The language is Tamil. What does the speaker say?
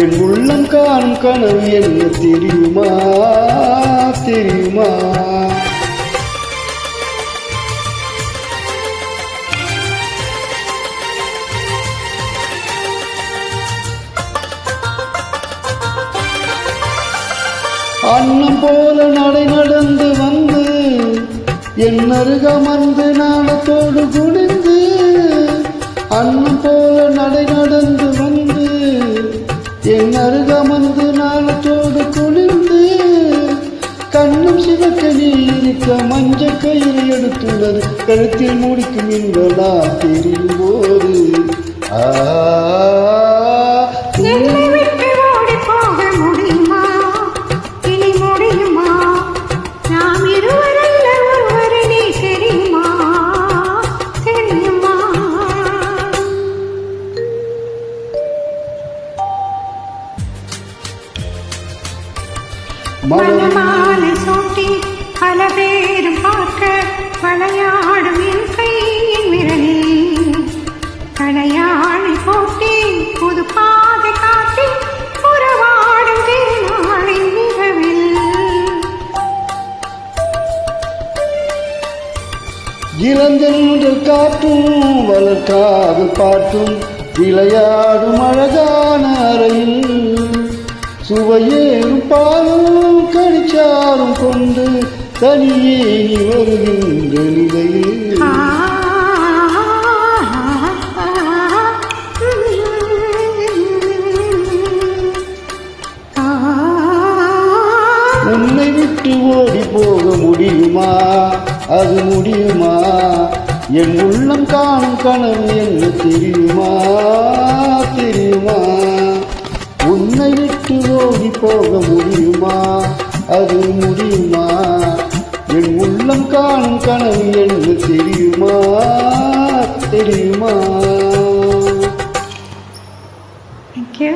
என் உள்ளம் காணும் கனவு என்ன தெரியுமா தெரியுமா? அன்னம் போல நடை நடந்து வந்து என் அருகமர்ந்து நாணத்தோடு குனிந்து, அன்னம் போல நடை நடந்து வந்து என் அருகமர்ந்து நாணத்தோடு குனிந்து, கண்ணும் சிவக்க நீ இருக்க மஞ்சள் கயிறு எடுத்துள்ளது கழுத்தில் முடிக்கும் என்பதா தெரியும் போது மனமாலை சூட்டி பல பேரும் பார்க்க விளையாடும் என் கையின் விரலில் களையாழி போட்டி புது பாதை காட்டி உறவாடும் தேனாளின் நிகழ்வில் இளந்தென்றல் காற்றும் வளர்க்காது பாட்டும் விளையாடும் அழகான அறையில் சுவையேறும் பாலும் கடிச்சாரும் கொண்டு தனியே நீ வருகின்ற நிலையில் உன்னை விட்டு ஓடி போக முடியுமா? அது முடியுமா? என் உள்ளம் காணும் கனவு என்ன தெரியுமா தெரியுமா? உன்னை விட்டு ஓடி போக முடியுமா? அது முடியுமா? என் உள்ளம் காணும் கனவு என்று தெரியுமா தெரியுமா? Thank you.